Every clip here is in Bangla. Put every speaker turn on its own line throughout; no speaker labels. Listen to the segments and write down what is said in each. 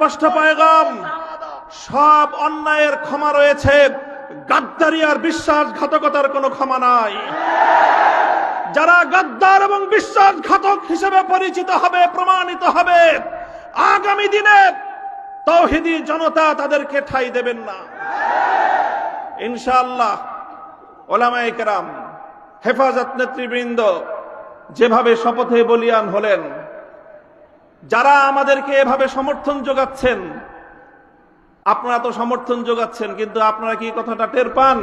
স্পষ্ট পয়গাম, সব অন্যায়ের ক্ষমা রয়েছে, গাদ্দারি আর বিশ্বাসঘাতকতার কোনো ক্ষমা নাই। যারা গাদ্দার এবং বিশ্বাসঘাতক হিসেবে পরিচিত হবে, প্রমাণিত হবে, আগামী দিনে তাওহীদি জনতা তাদেরকে ঠাঁই দেবেন না ইনশাআল্লাহ। ওলামায়ে কেরাম, হেফাজত নেতৃবৃন্দ যেভাবে শপথে বলিয়ান হলেন, যারা আমাদেরকে এভাবে সমর্থন যোগাচ্ছেন, আপনারা তো সমর্থন যোগাচ্ছেন, কিন্তু আপনারা কি কথাটা টের পান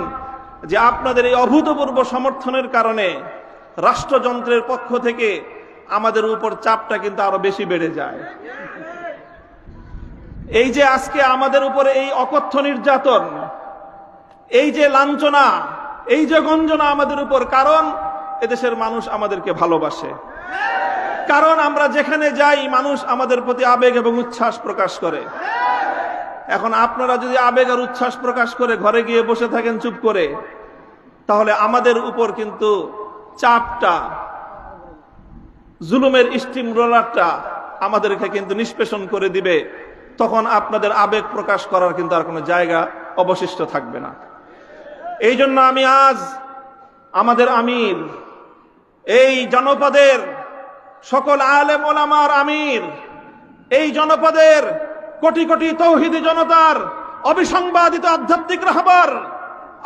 যে আপনাদের এই অভূতপূর্ব সমর্থনের কারণে রাষ্ট্রযন্ত্রের পক্ষ থেকে আমাদের উপর চাপটা কিন্তু আরো বেশি বেড়ে যায়। এই যে আজকে আমাদের উপরে এই অকথ্য নির্যাতন, এই যে লাঞ্ছনা, এই যে গঞ্জনা আমাদের উপর, কারণ এদেশের মানুষ আমাদেরকে ভালোবাসে, কারণ আমরা যেখানে যাই মানুষ আমাদের প্রতি আবেগ এবং উচ্ছ্বাস প্রকাশ করে। এখন আপনারা যদি আবেগ আর উচ্ছ্বাস প্রকাশ করে ঘরে গিয়ে বসে থাকেন চুপ করে, তাহলে আমাদের উপর কিন্তু চাপটা, জুলুমের স্টিম রোলারটা আমাদেরকে কিন্তু নিষ্পেষণ করে দিবে। তখন আপনাদের আবেগ প্রকাশ করার কিন্তু আর কোনো জায়গা অবশিষ্ট থাকবে না। এই জন্য আমি আজ আমাদের আমির, এই জনপদের সকল আলেম ওলামার আমির, এই জনপদের কোটি কোটি তাওহীদি জনতার অবিসংবাদিত আধ্যাত্মিক রাহবার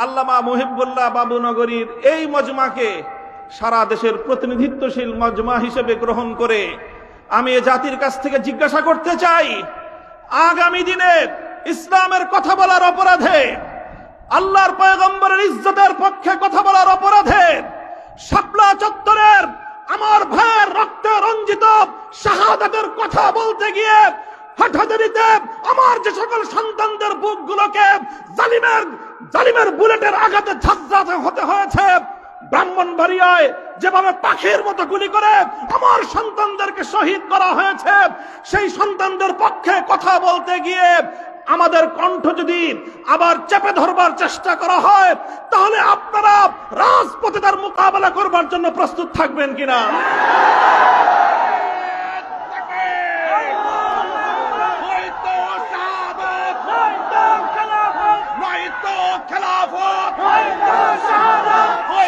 আল্লামা মুহিবুল্লাহ বাবুনগরীর এই মজমাকে সারা দেশের প্রতিনিধিত্বশীল মজমা হিসেবে গ্রহণ করে আমি এ জাতির কাছ থেকে জিজ্ঞাসা করতে চাই, আগামী দিনে ইসলামের কথা বলার অপরাধে, আল্লাহর পয়গম্বরের ইজ্জতের পক্ষে কথা বলার অপরাধে শাপলা চত্বরের আমার ভাইয়ের রক্তে রঞ্জিত শাহাদাতের কথা বলতে গিয়ে হঠাৎ আমার যে সকল সন্তানদের বুকগুলোকে জালিমের বুলেটের আঘাতে ঝাঁঝরাতে হতে হয়েছে, ব্রাহ্মণবাড়িয়ায় যেভাবে পাখির মতো গুলি করে আমার সন্তানদেরকে শহীদ করা হয়েছে, সেই সন্তানদের পক্ষে কথা বলতে গিয়ে আমাদের কণ্ঠ যদি আবার চেপে ধরবার চেষ্টা করা হয়, তাহলে আপনারা রাজপথে তার মোকাবেলা করবার জন্য প্রস্তুত থাকবেন কিনা?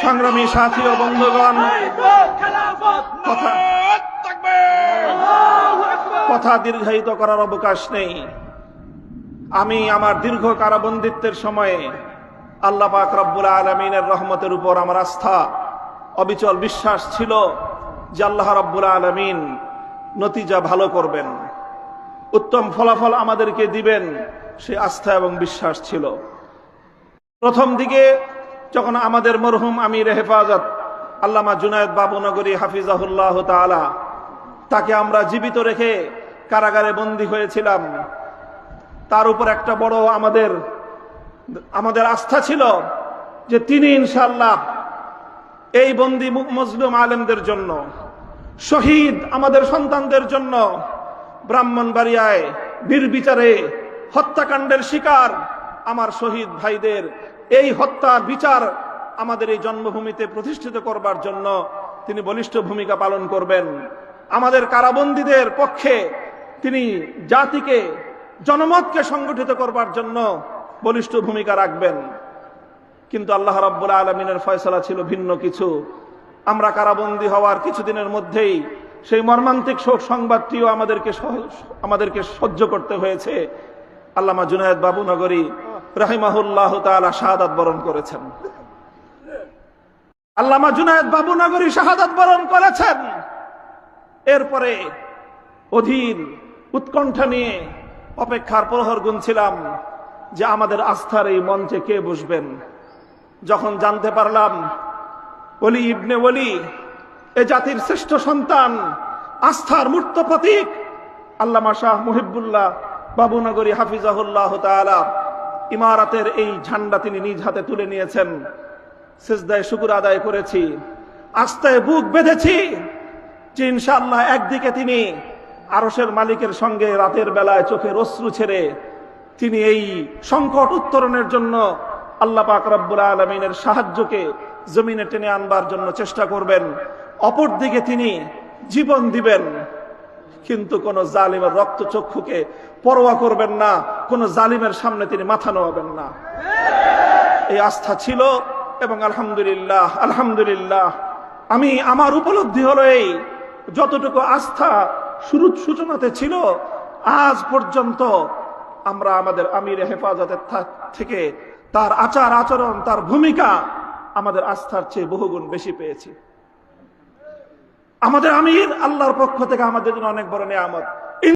সংগ্রামী সাথী ও বন্ধুগণ, কথা দীর্ঘায়িত করার অবকাশ নেই। আমি আমার দীর্ঘ কারাবন্দিত্বের সময়ে আল্লাহ পাক রব্বুল আলামিনের রহমতের উপর আমার আস্থা, অবিচল বিশ্বাস ছিল যে আল্লাহ রব্বুল আলামিন নতিজা ভালো করবেন, উত্তম ফলাফল আমাদেরকে দিবেন, সে আস্থা এবং বিশ্বাস ছিল। প্রথম দিকে যখন আমাদের মরহুম আমির হেফাজত আল্লামা জুনায়েদ বাবুনগরী হাফিজাহুল্লাহ তাআলা, তাকে আমরা জীবিত রেখে কারাগারে বন্দী হয়েছিলাম, তার উপর একটা বড় আমাদের আস্থা ছিল যে তিনি ইনশাআল্লাহ এই বন্দী মজলুম আলেমদের জন্য, শহীদ আমাদের সন্তানদের জন্য, ব্রাহ্মণবাড়িয়ায় নির্বিচারে হত্যাকাণ্ডের শিকার আমার শহীদ ভাইদের এই হত্যার বিচার আমাদের এই জন্মভূমিতে প্রতিষ্ঠিত করবার জন্য তিনি বলিষ্ঠ ভূমিকা পালন করবেন। আমাদের কারাবন্দীদের পক্ষে তিনি জাতিকে, জনমতকে সংগঠিত করবার জন্য বলিষ্ঠ ভূমিকা রাখবেন। কিন্তু আল্লাহ রাব্বুল আলামিনের ফয়সালা ছিল ভিন্ন কিছু। আমরা কারাবন্দী হওয়ার কিছুদিনের মধ্যেই সেই মর্মান্তিক শোক সংবাদটিও আমাদেরকে সহ্য করতে হয়েছে। আল্লামা জুনায়েদ বাবুনগরী রাহিমাহুল্লাহ তাআলা শাহাদাত বরণ করেছেন। আল্লামা জুনায়েদ বাবুনগরী শাহাদাত বরণ করেছেন। এরপরে অধীর উৎকণ্ঠা নিয়ে অপেক্ষার প্রহর গুনছিলাম যে আমাদের আস্থার এই মঞ্চে কে বসবেন। যখন জানতে পারলাম ওলি ইবনে ওলি, এ জাতির শ্রেষ্ঠ সন্তান, আস্থার মূর্ত প্রতীক আল্লামা শাহ মুহিবুল্লাহ বাবুনগরী হাফিজাহুল্লাহ তাআলা ইমারতের এই ঝান্ডা তিনি নিজ হাতে তুলে নিয়েছেন, সিজদায় শুকর আদায় করেছি, আস্থায় বুক বেঁধেছি যে ইনশাআল্লাহ একদিকে তিনি আরশের মালিকের সঙ্গে রাতের বেলায় চোখের অশ্রু ছেড়ে তিনি এই সংকট উত্তরণের জন্য আল্লাহ পাক রব্বুল আলামিনের সাহায্যকে জমিনে টেনে আনবার জন্য চেষ্টা করবেন। অপরদিকে তিনি জীবন দিবেন। কিন্তু কোন জালিমের রক্ত চক্ষুকে পরোয়া করবেন না, কোন জালিমের সামনে তিনি মাথা নোয়াবেন না। এই আস্থা ছিল। এবং আলহামদুলিল্লাহ আলহামদুলিল্লাহ আমার উপলব্ধি হলো এই, যতটুকু আস্থা সূচনাতে ছিল আজ পর্যন্ত আমরা আমাদের আমির হেফাজতের থেকে তার আচার আচরণ, তার ভূমিকা আমাদের আস্থার চেয়ে বহুগুণ বেশি পেয়েছি। আমাদের আমির আল্লাহর পক্ষ থেকে আমাদের জন্য অনেক বড় নিয়ামত।